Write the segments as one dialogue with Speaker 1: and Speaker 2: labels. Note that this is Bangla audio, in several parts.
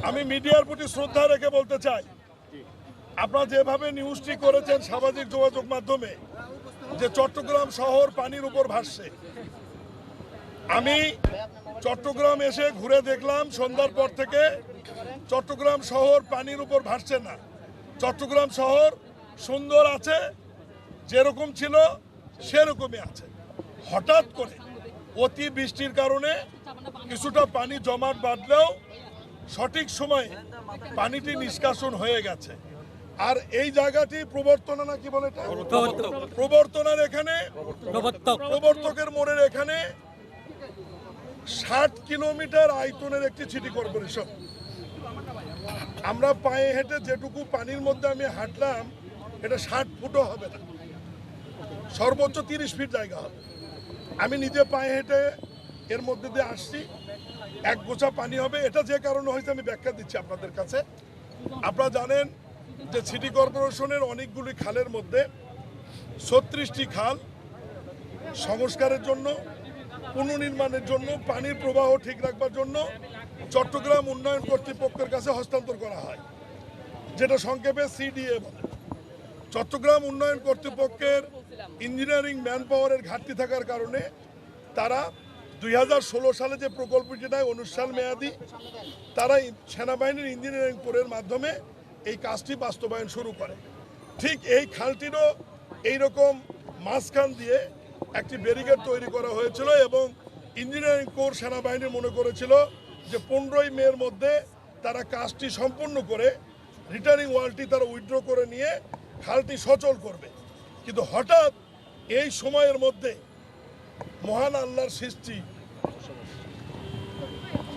Speaker 1: আমি মিডিয়ার প্রতি শ্রদ্ধা রেখে বলতে চাই, আপনারা যেভাবে নিউজটি করেছেন সামাজিক যোগাযোগ মাধ্যমে যে চট্টগ্রাম শহর পানির উপর ভাসছে, আমি চট্টগ্রাম এসে ঘুরে দেখলাম সন্ধ্যার পর থেকে চট্টগ্রাম শহর পানির উপর ভাসছে না। চট্টগ্রাম শহর সুন্দর আছে, যেরকম ছিল সেরকমই আছে। হঠাৎ করে অতি বৃষ্টির কারণে কিছুটা পানি জমাট বাঁধলেও সঠিক সময়ে পানিটি নিষ্কাশন হয়ে গেছে। আর এই জায়গাটি প্রবর্তনা না কি বলে, প্রবর্তনার এখানে প্রবর্তকের মোড়ের এখানে 60 কিলোমিটার আয়তনের একটি সিটি কর্পোরেশন। আমরা পায়ে হেঁটে যেটুকু পানির মধ্যে আমি হাঁটলাম, এটা 60 ফুটও হবে না, সর্বোচ্চ 30 ফিট জায়গা হবে। আমি নিজে পায়ে হেঁটে এর মধ্যে দিয়ে আসছি, এক গোছা পানি হবে। এটা যে কারণে হয়েছে আমি ব্যাখ্যা দিচ্ছি আপনাদের কাছে। আপনারা জানেন যে সিটি কর্পোরেশনের অনেকগুলি খালের মধ্যে 36টি খাল সংস্কারের জন্য, পুনর্নির্মাণের জন্য, পানির প্রবাহ ঠিক রাখবার জন্য চট্টগ্রাম উন্নয়ন কর্তৃপক্ষের কাছে হস্তান্তর করা হয়, যেটা সংক্ষেপে সিডিএ বলে। চট্টগ্রাম উন্নয়ন কর্তৃপক্ষের ইঞ্জিনিয়ারিং ম্যান পাওয়ারের ঘাটতি থাকার কারণে তারা 2016 সালে যে প্রকল্পটি নেয় 19 সাল মেয়াদি, তারা সেনাবাহিনীর ইঞ্জিনিয়ারিং কোরের মাধ্যমে এই কাজটি বাস্তবায়ন শুরু করে। ঠিক এই খালটিরও এইরকম মাঝখান দিয়ে একটি ব্যারিকেড তৈরি করা হয়েছিল এবং ইঞ্জিনিয়ারিং কোর সেনাবাহিনী মনে করেছিল যে 15ই মের মধ্যে তারা কাজটি সম্পূর্ণ করে রিটার্নিং ওয়ালটি তারা উইথড্র করে নিয়ে খালটি সচল করবে। কিন্তু হঠাৎ এই সময়ের মধ্যে মহান আল্লাহর সৃষ্টি,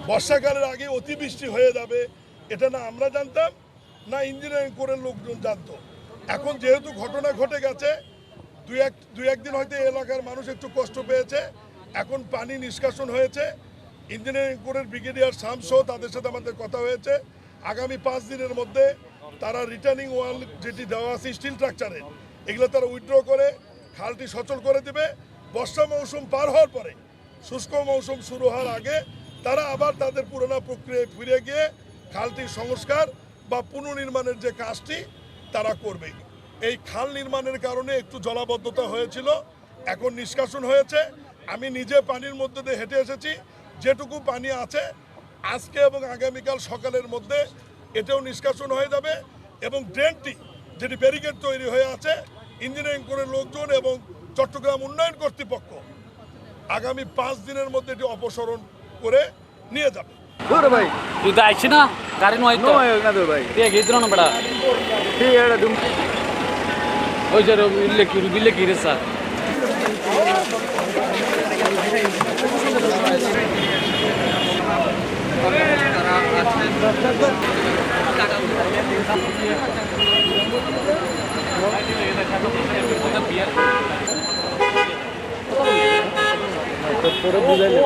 Speaker 1: বর্ষাকালের আগে অতিবৃষ্টি হয়ে যাবে, এটা না আমরা জানতাম না ইঞ্জিনিয়ারিং কোরের লোকজন জানতো। এখন যেহেতু ঘটনা ঘটে গেছে, দুই একদিন হয়তো এলাকার মানুষ একটু কষ্ট পেয়েছে, এখন পানি নিষ্কাশন হয়েছে। ইঞ্জিনিয়ারিং কোরের ব্রিগেডিয়ার শামসো, তাদের সাথে আমাদের কথা হয়েছে, আগামী 5 দিনের মধ্যে তারা রিটার্নিং ওয়াল যেটি দেওয়া আছে স্টিল স্ট্রাকচারের, এগুলো তারা উইথড্র করে খালটি সচল করে দেবে। বর্ষা মৌসুম পার হওয়ার পরে, শুষ্ক মৌসুম শুরু হওয়ার আগে তারা আবার তাদের পুরোনো প্রক্রিয়ায় ফিরে গিয়ে খালটির সংস্কার বা পুনর্নির্মাণের যে কাজটি তারা করবে। এই খাল নির্মাণের কারণে একটু জলাবদ্ধতা হয়েছিল, এখন নিষ্কাশন হয়েছে। আমি নিজে পানির মধ্যে দিয়ে হেঁটে এসেছি, যেটুকু পানি আছে আজকে এবং আগামীকাল সকালের মধ্যে এটাও নিষ্কাশন হয়ে যাবে। এবং ড্রেনটি যেটি ব্যারিকেড তৈরি হয়ে আছে, ইঞ্জিনিয়ারিং কোরের লোকজন এবং চট্টগ্রাম উন্নয়ন কর্তৃপক্ষ আগামী 5 দিনের মধ্যে এটি অপসারণ করে নিয়ে যাবে।
Speaker 2: भाई
Speaker 3: तू तो आइছি না গাড়ি নয় তো
Speaker 2: ना दो भाई
Speaker 3: তে গিয়ে দিলো না বড়া
Speaker 2: ठीक है तुम
Speaker 3: ওই যে বিলে কি রে স্যার
Speaker 2: तो पूरा बुझाइले